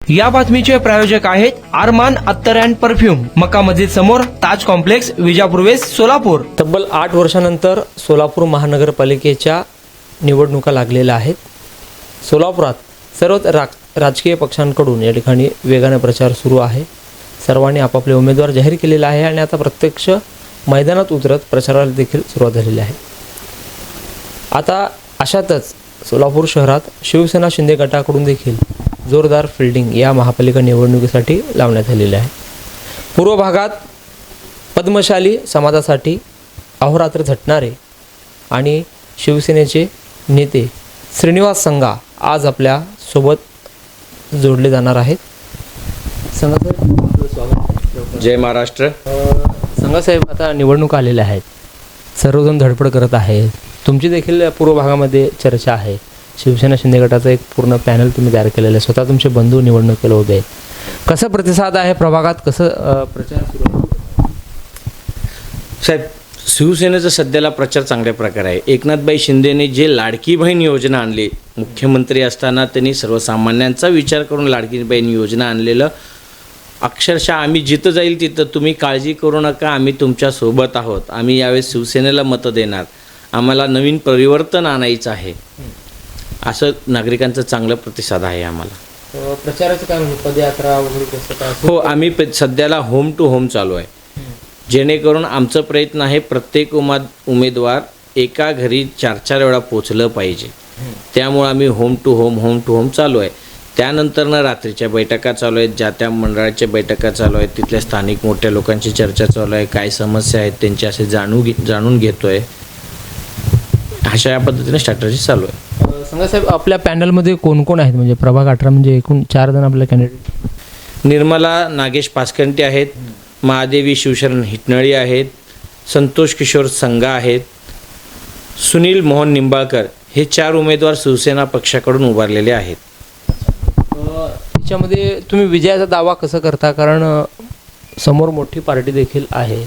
या बातमीचे प्रायोजक आहेत आरमान अत्तर अँड परफ्यूम, मक्का मस्जिद समोर, ताज कॉम्प्लेक्स, विजापूर वेस्ट, सोलापूर. तब्बल 8 वर्षानंतर सोलापूर महानगरपालिकेच्या निवडणुका लागलेल्या आहेत. सोलापुरात सर्वच राजकीय पक्षांकडून या ठिकाणी वेगाने प्रचार सुरू आहे. सर्वांनी आपापले उमेदवार जाहीर केलेले आहे आणि आता प्रत्यक्ष मैदानात उतरत प्रचाराला देखील सुरुवात झालेली आहे. आता अशातच सोलापूर शहरात शिवसेना शिंदे गटाकडून देखील जोरदार फिल्डिंग या महापालिका निवडणुकीसाठी लावण्यात आलेली आहे. पूर्व भागात पद्मशाली समाजासाठी अहोरात्र झटणारे आणि शिवसेनेचे नेते श्रीनिवास संघा आज आपल्या सोबत जोडले जाणार आहेत. संघा साहेब, आपलं स्वागत. जय महाराष्ट्र. संघा साहेब, आता निवडणुका आलेल्या आहेत, सर्वजण धडपड करत आहेत. तुमची देखील पूर्व भागामध्ये चर्चा आहे. शिवसेना शिंदे गटाचा एक पूर्ण पॅनल तुम्ही तयार केलेलं आहे. स्वतः तुमचे बंधू निवडणुकीला उभे आहेत. कसं प्रतिसाद आहे प्रभागात, कसं प्रचार सुरू आहे? साहेब, शिवसेनेचा सध्याला प्रचार चांगल्या प्रकारे आहे. एकनाथभाई शिंदेने जे लाडकी बहीण योजना आणली, मुख्यमंत्री असताना त्यांनी सर्वसामान्यांचा विचार करून लाडकी बहीण योजना आणलेलं. अक्षरशः आम्ही जिथं जाईल तिथं तुम्ही काळजी करू नका, आम्ही तुमच्या सोबत आहोत, आम्ही यावेळेस शिवसेनेला मतं देणार, आम्हाला नवीन परिवर्तन आणायचं आहे, असं नागरिकांचं चांगलं प्रतिसाद आहे आम्हाला. प्रचाराचं काय म्हणजे पदयात्रा वगैरे कसं काय? हो, आम्ही सध्याला होम टू होम चालू आहे, जेणेकरून आमचा प्रयत्न आहे प्रत्येक उमेदवार एका घरी 4-4 वेळा पोचलं पाहिजे. त्यामुळे आम्ही होम टू होम चालू आहे. त्यानंतरनं रात्रीच्या बैठका चालू आहेत, ज्या त्या मंडळाच्या बैठका चालू आहेत, तिथल्या स्थानिक मोठ्या लोकांची चर्चा चालू आहे, काय समस्या आहेत त्यांच्या असे जाणून घेतो आहे. अशा या पद्धतीने स्ट्रॅटर्जी चालू आहे. संघा साहेब, आपल्या पॅनलमध्ये कोण कोण आहेत? म्हणजे प्रभाग 18 म्हणजे एकूण 4 जण आपले कॅन्डिडेट. निर्मला नागेश पाचकंटे आहेत, महादेवी शिवशरण हिटनळी आहेत, संतोष किशोर संघा आहेत, सुनील मोहन निंबाळकर, हे 4 उमेदवार शिवसेना पक्षाकडून उभारलेले आहेत. त्याच्यामध्ये तुम्ही विजयाचा दावा कसं करता? कारण समोर मोठी पार्टी देखील आहे,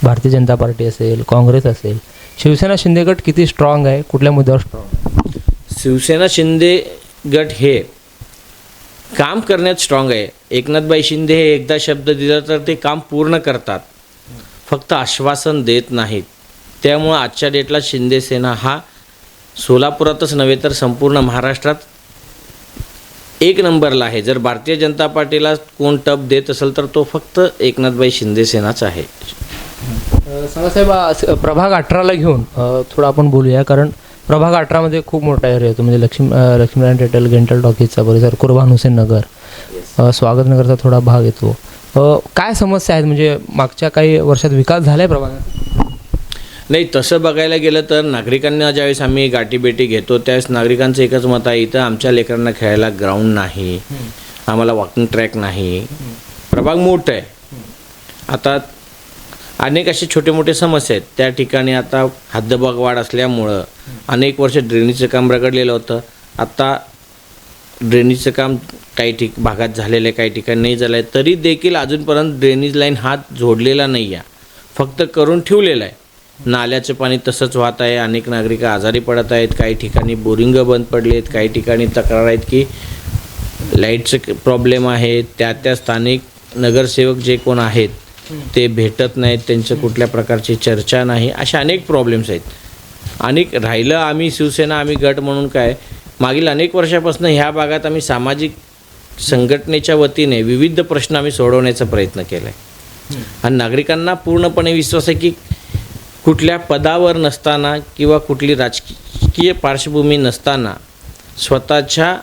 भारतीय जनता पार्टी असेल, काँग्रेस असेल. शिवसेना शिंदे गट किती स्ट्रॉंग आहे, कुठल्या मुद्द्यावर स्ट्रॉंग? शिवसेना शिंदे गट हे काम करण्यात स्ट्रॉंग आहे. एकनाथभाई शिंदे हे एकदा शब्द दिला तर ते काम पूर्ण करतात, फक्त आश्वासन देत नाहीत. त्यामुळं आजच्या डेटला शिंदे सेना हा सोलापुरातच नव्हे तर संपूर्ण महाराष्ट्रात 1 नंबरला आहे. जर भारतीय जनता पार्टीला कोण टप देत असेल तर तो फक्त एकनाथभाई शिंदे सेनाच आहे. सांगा साहेब, प्रभाग 18ला घेऊन थोडं आपण बोलूया, कारण प्रभाग 18मध्ये खूप मोठा एरिया येतो. म्हणजे लक्ष्मीनारायण टेटल, गेंटल टॉकीजचा परिसर, कुर्बान हुसेन नगर, स्वागत नगरचा थोडा भाग येतो. काय समस्या आहेत? म्हणजे मागच्या काही वर्षात विकास झाला आहे प्रभागात? नाही, तसं बघायला गेलं तर नागरिकांना ज्यावेळेस आम्ही गाठीभेटी घेतो त्यावेळेस नागरिकांचं एकच मत आहे, इथं आमच्या लेकरांना खेळायला ग्राउंड नाही, आम्हाला वॉकिंग ट्रॅक नाही. प्रभाग मोठा आहे. आता अनेक असे छोटे मोठे समस्या आहेत त्या ठिकाणी. आता हद्दभाग वाढ असल्यामुळं अनेक वर्ष ड्रेनेजचं काम रगडलेलं होतं. आता ड्रेनेजचं काम काही भागात झालेलं आहे, काही ठिकाणी नाही झालं आहे. तरी देखील अजूनपर्यंत ड्रेनेज लाईन हात जोडलेला नाही आहे, फक्त करून ठेवलेलं आहे. नाल्याचं पाणी तसंच वाहत आहे. अनेक नागरिक आजारी पडत आहेत. काही ठिकाणी बोरिंग बंद पडले आहेत. काही ठिकाणी तक्रार आहेत की लाईटचं प्रॉब्लेम आहे. त्या स्थानिक नगरसेवक जे कोण आहेत ते भेटत नाहीत, त्यांचं कुठल्या प्रकारची चर्चा नाही. अशा अनेक प्रॉब्लेम्स आहेत. आणि राहिलं आम्ही शिवसेना, आम्ही गट म्हणून काय, मागील अनेक वर्षापासून ह्या भागात आम्ही सामाजिक संघटनेच्या वतीने विविध प्रश्न आम्ही सोडवण्याचा प्रयत्न केला आहे. आणि नागरिकांना पूर्णपणे विश्वास आहे की कुठल्या पदावर नसताना किंवा कुठली राजकीय पार्श्वभूमी नसताना स्वतःच्या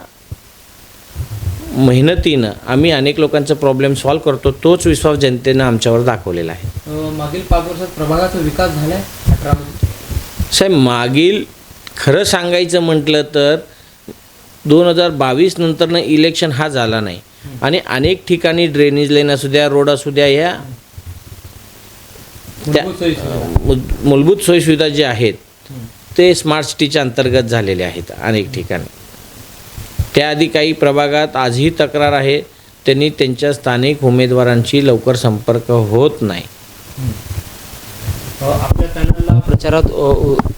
मेहनतीनं आम्ही अनेक लोकांचा प्रॉब्लेम सॉल्व करतो. तोच विश्वास जनतेनं आमच्यावर दाखवलेला आहे. मागील 5 वर्षात प्रभागाचा विकास झाला आहे 18मध्ये? साहेब, मागील खरं सांगायचं म्हटलं तर 2022 नंतरनं इलेक्शन हा झाला नाही आणि अनेक ठिकाणी ड्रेनेज लाईन असू द्या, रोड असू द्या, या मूलभूत सोयीसुविधा जे आहेत ते स्मार्ट सिटीच्या अंतर्गत झालेले आहेत अनेक ठिकाणी. त्याआधी काही प्रभागात आजही तक्रार आहे, त्यांनी त्यांच्या स्थानिक उमेदवारांशी लवकर संपर्क होत नाही. आपल्या पॅनलला प्रचारात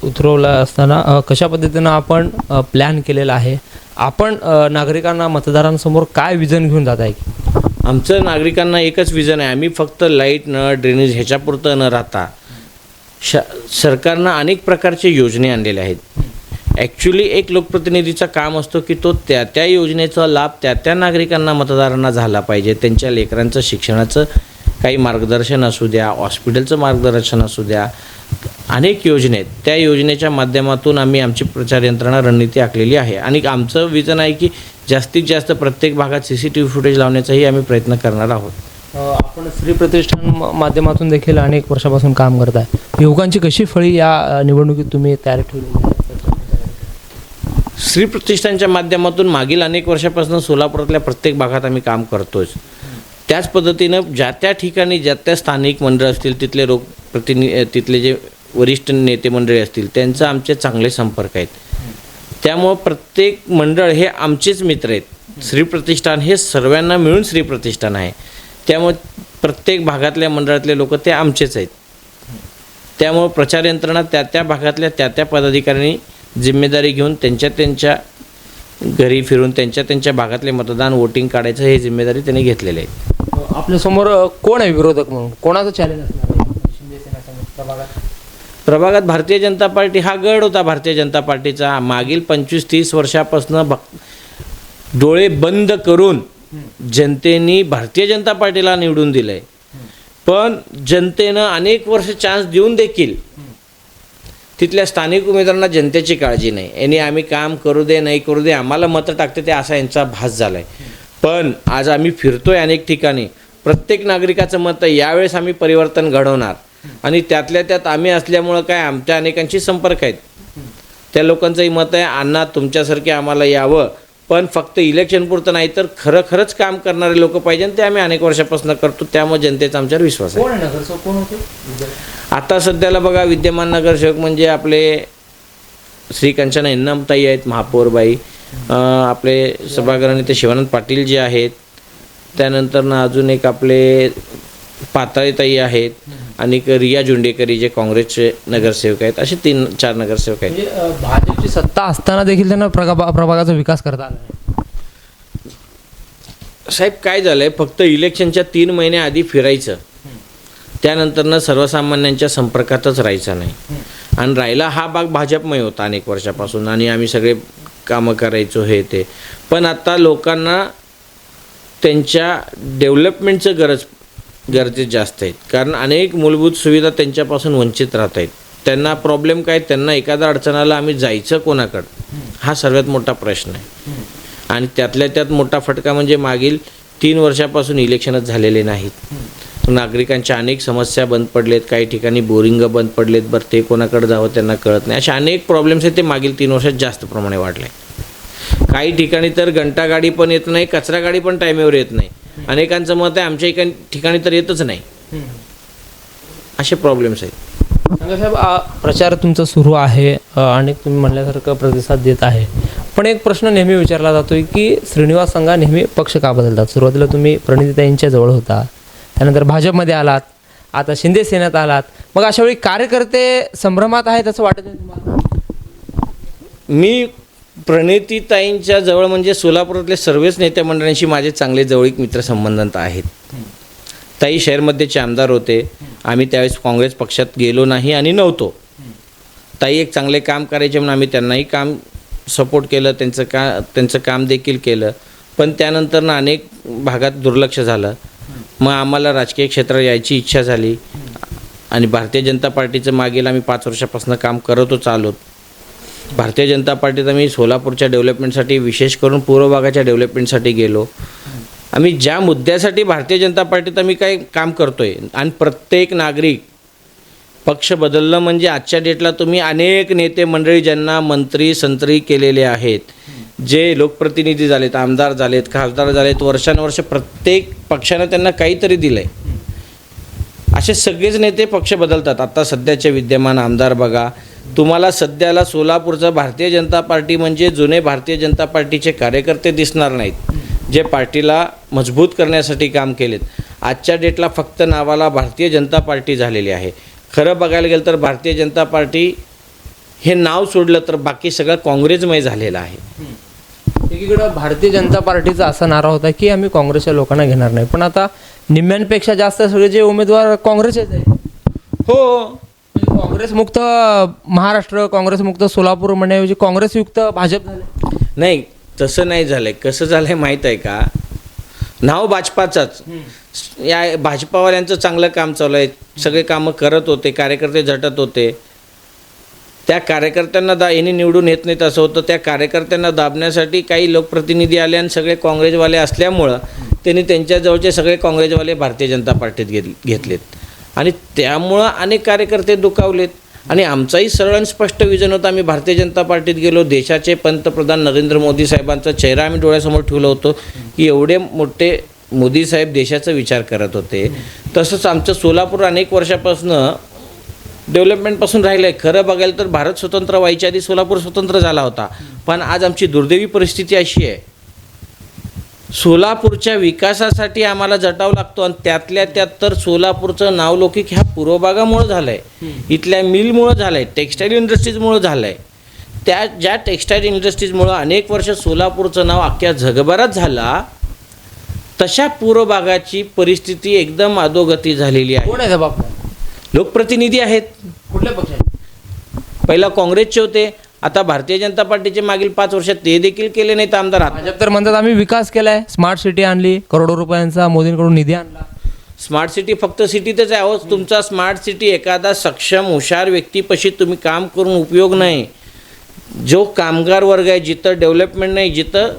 उतरवला असताना कशा पद्धतीनं आपण प्लॅन केलेला आहे? आपण नागरिकांना मतदारांसमोर काय विजन घेऊन जात आहे? आमचं नागरिकांना एकच विजन आहे, आम्ही फक्त लाईट नळ ड्रेनेज ह्याच्यापुरतं न राहता सरकारनं अनेक प्रकारचे योजने आणलेले आहेत. ॲक्च्युली एक लोकप्रतिनिधीचा काम असतो की तो त्या योजनेचा लाभ त्या नागरिकांना मतदारांना झाला पाहिजे. त्यांच्या लेकरांचं शिक्षणाचं काही मार्गदर्शन असू द्या, हॉस्पिटलचं मार्गदर्शन असू द्या, अनेक योजने आहेत. त्या योजनेच्या माध्यमातून आम्ही आमची प्रचार यंत्रणा रणनीती आखलेली आहे आणि आमचं विजन आहे की जास्तीत जास्त प्रत्येक भागात CCTV फुटेज लावण्याचाही आम्ही प्रयत्न करणार आहोत. आपण श्री प्रतिष्ठान माध्यमातून देखील अनेक वर्षापासून काम करत आहे. युवकांची कशी फळी या निवडणुकीत तुम्ही तयार ठेवली आहे? श्री प्रतिष्ठानच्या माध्यमातून मागील अनेक वर्षापासून सोलापुरातल्या प्रत्येक भागात आम्ही काम करतोच. त्याच पद्धतीनं ज्या त्या ठिकाणी ज्या त्या स्थानिक मंडळ असतील, तिथले तिथले जे वरिष्ठ नेते मंडळी असतील, त्यांचं आमचे चांगले संपर्क आहेत. त्यामुळं प्रत्येक मंडळ हे आमचेच मित्र आहेत. श्री प्रतिष्ठान हे सर्वांना मिळून श्री प्रतिष्ठान आहे. त्यामुळे प्रत्येक भागातल्या मंडळातले लोक ते आमचेच आहेत. त्यामुळं प्रचार यंत्रणा त्या भागातल्या त्या पदाधिकाऱ्यांनी जिम्मेदारी घेऊन त्यांच्या घरी फिरून त्यांच्या भागातले मतदान वोटिंग काढायचं हे जिम्मेदारी त्यांनी घेतलेली आहे. आपल्यासमोर कोण आहे विरोधक म्हणून? कोणाचं चॅलेंज असणार आहे शिंदे सेनेसमोर प्रभागात? प्रभागात भारतीय जनता पार्टी हा गड होता. भारतीय जनता पार्टीचा मागील 25-30 वर्षापासून डोळे बंद करून जनतेने भारतीय जनता पार्टीला निवडून दिलं आहे. पण जनतेनं अनेक वर्ष चान्स देऊन देखील तिथल्या स्थानिक उमेदवारांना जनतेची काळजी नाही. यांनी आम्ही काम करू दे नाही करू दे, आम्हाला मतं टाकते ते असा यांचा भास झाला आहे. पण आज आम्ही फिरतोय अनेक ठिकाणी, प्रत्येक नागरिकाचं मत आहे यावेळेस आम्ही परिवर्तन घडवणार. आणि त्यातल्या त्यात आम्ही असल्यामुळं काय आमच्या अनेकांशी संपर्क आहेत. त्या लोकांचंही मत आहे अण्णा तुमच्यासारखे आम्हाला यावं, पण फक्त इलेक्शनपुरतं नाही तर खरंच काम करणारे लोक पाहिजे. ते आम्ही अनेक वर्षापासून करतो. त्यामुळे जनतेचा आमच्यावर विश्वास आहे. कोण आहे नगरसेवक? कोण होते आता सध्याला बघा विद्यमान नगरसेवक म्हणजे आपले श्री कंचना यन्नमताई आहेत, महापौरबाई, आपले सभागृह नेते शिवानंद पाटील जे आहेत, त्यानंतर अजून एक आपले पाताळीताई आहेत आणि रिया जुंडेकरी जे काँग्रेसचे नगरसेवक आहेत. असे 3-4 नगरसेवक आहेत. भाजपची सत्ता असताना देखील त्यांना प्रभागाचा विकास करता आला नाही. साहेब काय झालं आहे, फक्त इलेक्शनच्या 3 महिन्याआधी फिरायचं, त्यानंतरनं सर्वसामान्यांच्या संपर्कातच राहायचं नाही. आणि राहिला हा भाग भाजपमय होता अनेक वर्षापासून आणि आम्ही सगळे कामं करायचो हे ते. पण आता लोकांना त्यांच्या डेव्हलपमेंटचं गरजे जास्त आहेत. कारण अनेक मूलभूत सुविधा त्यांच्यापासून वंचित राहत आहेत. त्यांना प्रॉब्लेम काय, त्यांना एखादा अडचण आला आम्ही जायचं कोणाकडं, हा सर्वात मोठा प्रश्न आहे. आणि त्यातल्या त्यात मोठा फटका म्हणजे मागील 3 वर्षापासून इलेक्शनच झालेले नाहीत. नागरिकांच्या अनेक समस्या बंद पडलेत, काही ठिकाणी बोरिंग बंद पडलेत, बरं ते कोणाकडे जावं त्यांना कळत नाही. अशा अनेक प्रॉब्लेम्स आहेत. ते मागील 3 वर्षात जास्त प्रमाणे वाढले. काही ठिकाणी तर घंटा गाडी पण येत नाही, कचरा गाडी पण टायमेवर येत नाही. अनेकांचं मत आहे आमच्या ठिकाणी तर येतच नाही. असे प्रॉब्लेम्स आहेत. सांगा साहेब, प्रचार तुमचा सुरू आहे आणि तुम्ही म्हणल्यासारखं प्रतिसाद देत आहे. पण एक प्रश्न नेहमी विचारला जातोय की श्रीनिवास संघा नेहमी पक्ष का बदलतात? सुरुवातीला तुम्ही प्रणितीताईंच्या जवळ होता, त्यानंतर भाजपमध्ये आलात, आता शिंदे सेनेत आलात. मग अशा वेळी कार्यकर्ते संभ्रमात आहेत असं वाटत नाही तुम्हाला? मी प्रणितीताईंच्या जवळ म्हणजे सोलापुरातले सर्वच नेते मंडळांशी माझे चांगले जवळीक मित्रसंबंध आहेत. ताई शहरमध्येचे आमदार होते. आम्ही त्यावेळेस काँग्रेस पक्षात गेलो नाही आणि नव्हतो. ताई एक चांगले काम करायचे म्हणून आम्ही त्यांनाही काम सपोर्ट केलं, त्यांचं काम देखील केलं. पण त्यानंतर अनेक भागात दुर्लक्ष झालं. मग आम्हाला राजकीय क्षेत्रात यायची इच्छा झाली आणि भारतीय जनता पार्टीचं मागील आम्ही 5 वर्षापासून काम करतच आलो. भारतीय जनता पार्टीत आम्ही सोलापूरच्या डेव्हलपमेंटसाठी, विशेष करून पूर्व भागाच्या डेव्हलपमेंटसाठी गेलो. आम्ही ज्या मुद्द्यासाठी भारतीय जनता पार्टीत आम्ही काय काम करतोय आणि प्रत्येक नागरिक पक्ष बदललं म्हणजे आजच्या डेटला तुम्ही अनेक नेते मंडळी ज्यांना मंत्री संत्री केलेले आहेत, जे लोकप्रतिनिधी झालेत, आमदार झालेत, खासदार झालेत, वर्षानुवर्ष प्रत्येक पक्षानं त्यांना काहीतरी दिलं आहे. असे सगळेच नेते पक्ष बदलतात. आता सध्याचे विद्यमान आमदार बघा, तुम्हाला सध्याला सोलापूरचं भारतीय जनता पार्टी म्हणजे जुने भारतीय जनता पार्टीचे कार्यकर्ते दिसणार नाहीत, जे पार्टीला मजबूत करण्यासाठी काम केलेत. आजच्या डेटला फक्त नावाला भारतीय जनता पार्टी झालेली आहे. खरं बघायला गेलं तर भारतीय जनता पार्टी हे नाव सोडलं तर बाकी सगळं काँग्रेसमय झालेलं आहे. एकीकडं भारतीय जनता पार्टीचा असा नारा होता की आम्ही काँग्रेसच्या लोकांना घेणार नाही, पण आता निम्म्यांपेक्षा जास्त सगळे जे उमेदवार काँग्रेसचे आहेत. हो, काँग्रेसमुक्त महाराष्ट्र, काँग्रेसमुक्त सोलापूर म्हणण्याऐवजी काँग्रेसयुक्त भाजप झाले. नाही तसं नाही झालंय. कसं झालंय माहीत आहे का, नाव भाजपाचाच, या भाजपावाल्यांचं चांगलं काम चालू आहे, सगळे कामं करत होते, कार्यकर्ते झटत होते. त्या कार्यकर्त्यांना यांनी निवडून येत नाहीत असं होतं. त्या कार्यकर्त्यांना दाबण्यासाठी काही लोकप्रतिनिधी आले आणि सगळे काँग्रेसवाले असल्यामुळं त्यांनी त्यांच्याजवळचे सगळे काँग्रेसवाले भारतीय जनता पार्टीत घेतलेत आणि त्यामुळं अनेक कार्यकर्ते दुखावलेत. आणि आमचाही सरळ आणि स्पष्ट विजन होता. आम्ही भारतीय जनता पार्टीत गेलो, देशाचे पंतप्रधान नरेंद्र मोदी साहेबांचा चेहरा आम्ही डोळ्यासमोर ठेवलं होतं की एवढे मोठे मोदी साहेब देशाचा विचार करत होते. तसंच आमचं सोलापूर अनेक वर्षापासून डेव्हलपमेंटपासून राहिलं आहे. खरं बघायला तर भारत स्वतंत्र व्हायच्या आधी सोलापूर स्वतंत्र झाला होता, पण आज आमची दुर्दैवी परिस्थिती अशी आहे, सोलापूरच्या विकासासाठी आम्हाला झटावं लागतो आणि त्यातल्या त्यात तर सोलापूरचं नावलौकिक ह्या पूर्व भागामुळं झालं आहे, इथल्या मिलमुळं झालं आहे, टेक्स्टाईल इंडस्ट्रीजमुळं झालं आहे. त्या ज्या टेक्स्टाईल इंडस्ट्रीजमुळं अनेक वर्ष सोलापूरचं नाव अख्ख्या जगभरात झाला, तशा पूर्व भागाची परिस्थिती एकदम अधोगती झालेली आहे. कोण आहे बाप? लोकप्रतिनिधी आहेत. कुठल्या पक्षाचे? पहिला काँग्रेसचे होते, आता भारतीय जनता पार्टीचे मागील 5 वर्षात ते देखील केले नाहीत आमदार. भाजप तर म्हणतात आम्ही विकास केलाय, स्मार्ट सिटी आणली, करोडो रुपयांचा मोदींकडून निधी आणला. स्मार्ट सिटी फक्त सिटीतच आहे. अहो तुमचा स्मार्ट सिटी एखादा सक्षम हुशार व्यक्तीपाशी तुम्ही काम करून उपयोग नाही. जो कामगार वर्ग आहे, जिथं डेव्हलपमेंट नाही, जिथं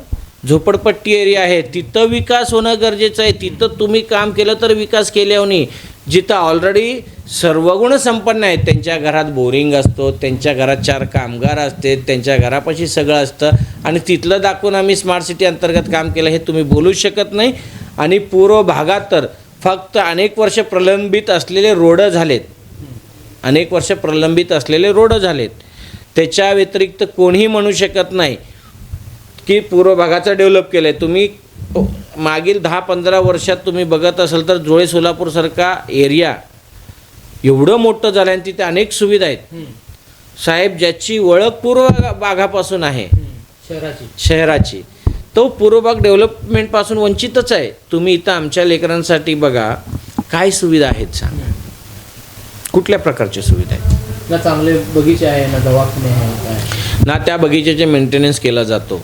झोपडपट्टी एरिया आहे, तिथं विकास होणं गरजेचं आहे. तिथं तुम्ही काम केलं तर विकास केल्यावर नाही. जिथं ऑलरेडी सर्वगुण संपन्न आहेत, त्यांच्या घरात बोरिंग असतो, त्यांच्या घरात 4 कामगार असते, त्यांच्या घरापाशी सगळं असतं आणि तिथलं दाखवून आम्ही स्मार्ट सिटी अंतर्गत काम केलं हे तुम्ही बोलूच शकत नाही. आणि पूर्व भागात तर फक्त अनेक वर्ष प्रलंबित असलेले रोड झालेत, अनेक वर्ष प्रलंबित असलेले रोड झालेत. त्याच्या व्यतिरिक्त कोणीही म्हणू शकत नाही की पूर्व भागाचं डेव्हलप केलं आहे. तुम्ही मागील 10-15 वर्षात तुम्ही बघत असाल तर जोळे सोलापूरसारखा एरिया एवढं मोठं झालं आणि तिथे अनेक सुविधा आहेत साहेब, ज्याची ओळख पूर्व भागापासून आहे, शहराची, तो पूर्व भाग डेव्हलपमेंटपासून वंचितच आहे. तुम्ही इथं आमच्या लेकरांसाठी बघा काय सुविधा आहेत, सांगा कुठल्या प्रकारच्या सुविधा आहेत? ना चांगले बगीचे आहे, ना दवाखाने आहे, ना त्या बगीच्याचे मेंटेनन्स केला जातो,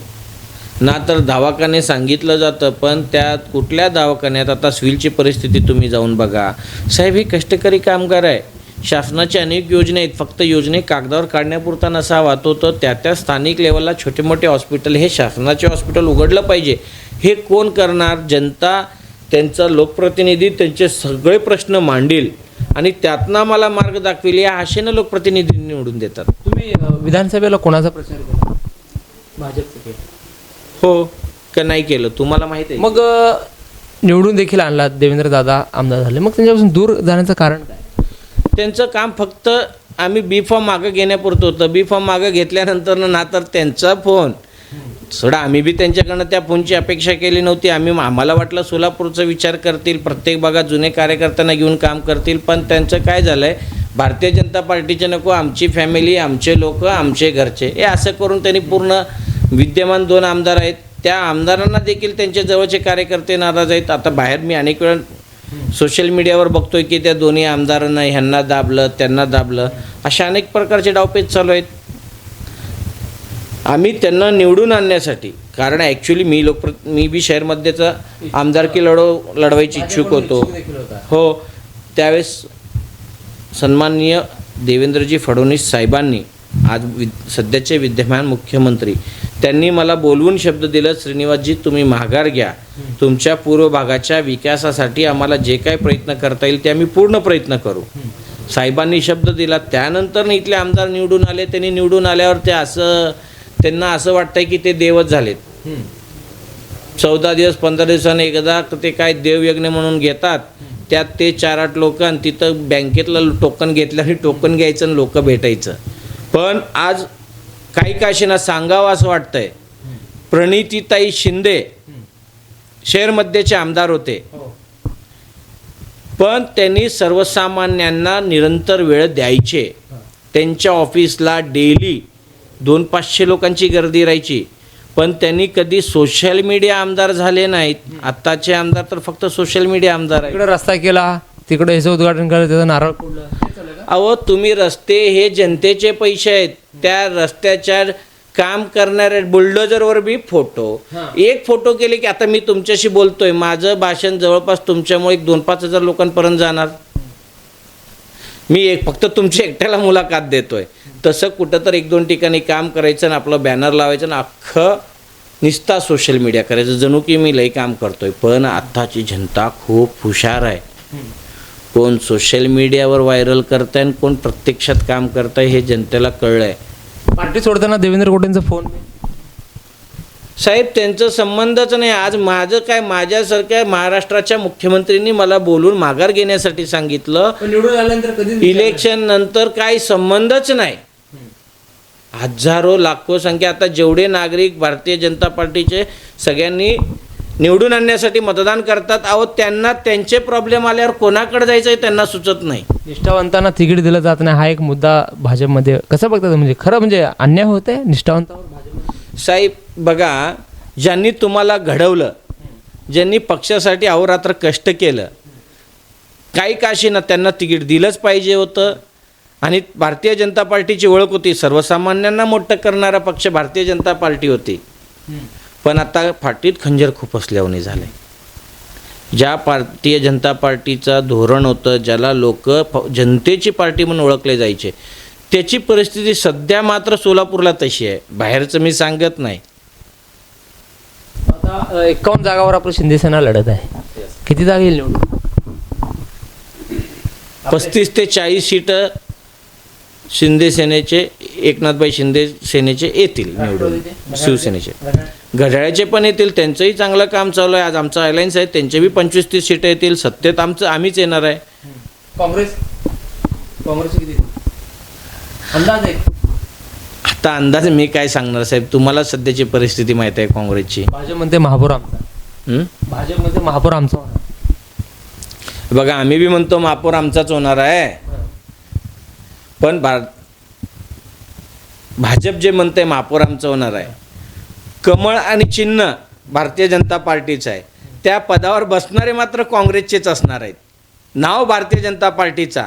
ना तर दवाखाने सांगितलं जातं. पण त्यात कुठल्या दवाखान्यात आता सिव्हिलची परिस्थिती तुम्ही जाऊन बघा साहेब. हे कष्टकरी कामगार आहे. शासनाच्या अनेक योजना आहेत, फक्त योजने कागदावर काढण्यापुरता नसावा, तो त्या स्थानिक लेवलला छोटे मोठे हॉस्पिटल, हे शासनाचे हॉस्पिटल उघडलं पाहिजे. हे कोण करणार? जनता, त्यांचा लोकप्रतिनिधी त्यांचे सगळे प्रश्न मांडील आणि त्यातनं मला मार्ग दाखवेल या आशेनं लोकप्रतिनिधी निवडून देतात. तुम्ही विधानसभेला कोणाचा प्रचार केला? भाजपचा केला. हो का नाही केलं तुम्हाला माहिती आहे? मग निवडून देखील आणला, देवेंद्र दादा आमदार झाले, मग त्यांच्यापासून दूर जाण्याचं कारण काय? त्यांचं काम फक्त आम्ही बी फॉर्म मागं घेण्यापुरतं होतं. बी फॉर्म मागं घेतल्यानंतर ना तर त्यांचा फोन सोडा, आम्ही बी त्यांच्याकडनं त्या फोनची अपेक्षा केली नव्हती. आम्हाला वाटलं सोलापूरचा विचार करतील, प्रत्येक भागात जुने कार्यकर्त्यांना घेऊन काम करतील. पण त्यांचं काय झालं आहे, भारतीय जनता पार्टीचे नको, आमची फॅमिली, आमचे लोक, आमचे घरचे, हे असं करून त्यांनी पूर्ण विद्यमान 2 आमदार आहेत, त्या आमदारांना देखील त्यांच्या जवळचे कार्यकर्ते नाराज आहेत. आता बाहेर मी अनेक वेळा सोशल मीडियावर बघतोय की त्या दोन्ही आमदारांना ह्यांना दाबलं, त्यांना दाबलं, अशा अनेक प्रकारचे डावपेच चालू आहेत. आम्ही त्यांना निवडून आणण्यासाठी, कारण ॲक्च्युली मी बी शहरमध्येचा आमदारकी लढवायची इच्छुक होतो. हो, त्यावेळेस सन्माननीय देवेंद्रजी फडणवीस साहेबांनी, आज सध्याचे विद्यमान मुख्यमंत्री, त्यांनी मला बोलवून शब्द दिला, श्रीनिवासजी तुम्ही माघार घ्या, तुमच्या पूर्व भागाच्या विकासासाठी आम्हाला जे काही प्रयत्न करता येईल ते आम्ही पूर्ण प्रयत्न करू. साहेबांनी शब्द दिला. त्यानंतर इथले आमदार निवडून आले. त्यांनी निवडून आल्यावर त्यांना असं वाटतंय की ते देवच झालेत. 14 दिवस 15 दिवसांनी एकदा ते काय देवयज्ञ म्हणून घेतात, त्यात ते 4-8 लोक आणि तिथं बँकेतलं टोकन घेतलं आणि टोकन घ्यायचं आणि लोक भेटायचं. पण आज काही काशीना सांगावं असं वाटतंय, प्रणितीताई शिंदे शहरमध्येचे आमदार होते, पण त्यांनी सर्वसामान्यांना निरंतर वेळ द्यायचे. त्यांच्या ऑफिसला डेली 200-500 लोकांची गर्दी राहायची. पण त्यांनी कधी सोशल मीडिया आमदार झाले नाहीत. आत्ताचे आमदार तर फक्त सोशल मीडिया आमदार आहेत. इकडे रस्ता केला, तिकडे याचं उद्घाटन केलं, त्याचं नारळ फोडलं. अहो तुम्ही रस्ते हे जनतेचे पैसे आहेत. त्या रस्त्याच्या काम करणाऱ्या बुलडोजरवर बी फोटो, एक फोटो केले की आता मी तुमच्याशी बोलतोय, माझं भाषण जवळपास तुमच्यामुळे 2-5 हजार लोकांपर्यंत जाणार. मी फक्त तुमच्या एकट्याला मुलाखत देतोय. तसं कुठं तर 1-2 ठिकाणी काम करायचं आणि आपलं बॅनर लावायचं आणि अख्खं निस्ता सोशल मीडिया करायचं, जणू की मी लई काम करतोय. पण आत्ताची जनता खूप हुशार आहे. कोण सोशल मीडियावर व्हायरल करताय आणि कोण प्रत्यक्षात काम करताय हे जनतेला कळलंय. पार्टी सोडताना देवेंद्र कोटेंचा फोन. साहेब त्यांचं संबंधच नाही. आज माझं काय, माझ्यासारख्या महाराष्ट्राच्या मुख्यमंत्र्यांनी मला बोलून माघार घेण्यासाठी सांगितलं. निवडून आल्यानंतर कधी इलेक्शन नंतर काही संबंधच नाही. हजारो लाखो संख्या, आता जेवढे नागरिक भारतीय जनता पार्टीचे सगळ्यांनी निवडून आणण्यासाठी मतदान करतात, अहो त्यांना त्यांचे प्रॉब्लेम आल्यावर कोणाकडे जायचं हे त्यांना सुचत नाही. निष्ठावंतांना तिकीट दिलं जात नाही हा एक मुद्दा भाजपमध्ये कसं बघतात? म्हणजे खरं म्हणजे अन्याय होत आहे निष्ठावंतावर भाजप? साहेब बघा, ज्यांनी तुम्हाला घडवलं, ज्यांनी पक्षासाठी अहोरात्र कष्ट केलं, काही काशी ना त्यांना तिकीट दिलंच पाहिजे होतं. आणि भारतीय जनता पार्टीची ओळख होती, सर्वसामान्यांना मोठं करणारा पक्ष भारतीय जनता पार्टी होती. पण आता फाटीत खंजर खुपसल्याने झालं आहे. ज्या भारतीय जनता पार्टीचा धोरण होतं, ज्याला लोक जनतेची पार्टी म्हणून ओळखले जायचे, त्याची परिस्थिती सध्या मात्र सोलापूरला तशी आहे. बाहेरचं मी सांगत नाही. आता 51 जागावर आपलं शिंदे सेना लढत आहे. किती जागा येईल निवडून? 35 ते 40 सीटं शिंदे सेनेचे, एकनाथभाई शिंदे सेनेचे येतील निवडून. शिवसेनेचे, घड्याळ्याचे पण येतील, त्यांचंही चांगलं काम चालू आहे. आज आमचा अलायन्स आहे, त्यांचे बी 25-30 सीटं येतील. सत्तेत आम्हीच येणार आहे. काँग्रेसचे किती अंदाज आहे? आता अंदाज मी काय सांगणार साहेब, तुम्हाला सध्याची परिस्थिती माहीत आहे काँग्रेसची. भाजपमध्ये महापौर आमचा, भाजपमध्ये महापौर आमचा होणार. बघा, आम्ही बी म्हणतो महापौर आमचाच होणार आहे. पण भाजप जे म्हणते महापौर आमचं होणार आहे, कमळ आणि चिन्ह भारतीय जनता पार्टीचं आहे. त्या पदावर बसणारे मात्र काँग्रेसचेच असणार आहेत. नाव भारतीय जनता पार्टीचा.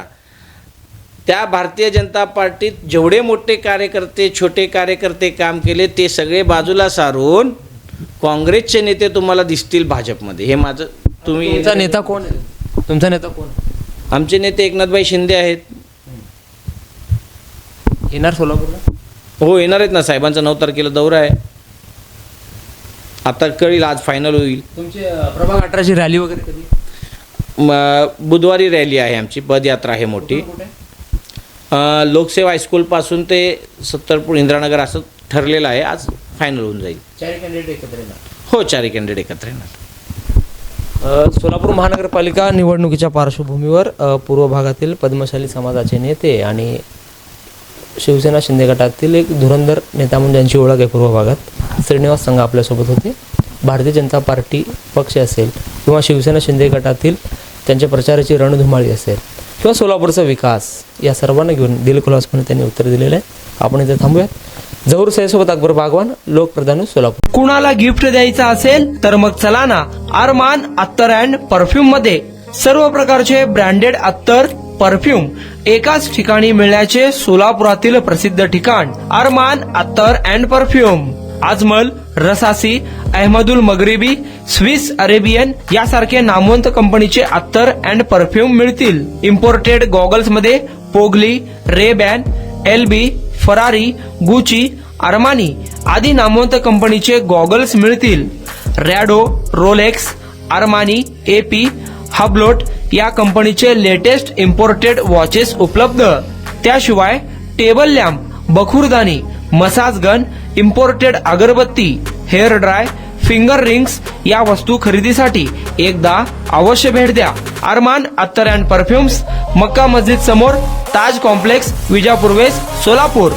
त्या भारतीय जनता पार्टीत जेवढे मोठे कार्यकर्ते, छोटे कार्यकर्ते काम केले, ते सगळे बाजूला सारून काँग्रेसचे नेते तुम्हाला दिसतील भाजपमध्ये. हे माझं तुमचा नेता कोण आहे? तुमचा नेता कोण? आमचे नेते एकनाथभाई शिंदे आहेत. येणार सोलापूरला? हो येणार आहेत ना. साहेबांचा 9 तारखेला दौरा आहे. आता कळील, आज फायनल होईल. तुमची प्रभाग 18ची रॅली वगैरे कधी? बुधवारी रॅली आहे आमची, पदयात्रा आहे मोठी. लोकसेवा हायस्कूलपासून ते 70 इंदिरानगर असं ठरलेलं आहे. आज फायनल होऊन जाईल. 4 कॅन्डिडेट एकत्र येणार? हो, 4 कॅन्डिडेट एकत्र येणार. सोलापूर महानगरपालिका निवडणुकीच्या पार्श्वभूमीवर पूर्व भागातील पद्मशाली समाजाचे नेते आणि शिवसेना शिंदे गटातील एक धुरंधर नेता म्हणून ज्यांची ओळख आहे पूर्व भागात, श्रीनिवास संघ आपल्यासोबत होते. भारतीय जनता पार्टी पक्ष असेल किंवा शिवसेना शिंदे गटातील त्यांच्या प्रचाराची रणधुमाळी असेल किंवा सोलापूरचा विकास, या सर्वांना घेऊन दिलखुलासपणे त्यांनी उत्तर दिलेलं आहे. आपण इथे थांबूयात. जहूर सय्यदसोबत अकबर बागवान, लोकप्रधान, सोलापूर. कुणाला गिफ्ट द्यायचं असेल तर मग चला ना आरमान अत्तर अँड परफ्यूम मध्ये. सर्व प्रकारचे ब्रँडेड अत्तर, परफ्यूम एकाच ठिकाणी मिळण्याचे सोलापुरातील प्रसिद्ध ठिकाण आरमान अत्तर and perfume. Ajmal, Rasasi, Ahmed Al Maghribi, Swiss Arabian यासारखे नामवंत कंपनीचे अत्तर अँड परफ्यूम मिळतील. इम्पोर्टेड गॉगल्स मध्ये पोगली, Rayban, LB, Ferrari, Gucci, Armani आदी नामवंत कंपनीचे गॉगल्स मिळतील. Rado, Rolex, Armani, AP, Hublot या कंपनीचे लेटेस्ट इम्पोर्टेड वॉचेस उपलब्ध. त्याशिवाय टेबल लॅम्प, बखुरदानी, मसाज गन, इम्पोर्टेड अगरबत्ती, हेअर ड्राय, फिंगर रिंग्स या वस्तू खरेदीसाठी एकदा अवश्य भेट द्या. अरमान अत्तर अँड परफ्युम्स, मक्का मस्जिद समोर, ताज कॉम्प्लेक्स, विजापूर वेस्ट, सोलापूर.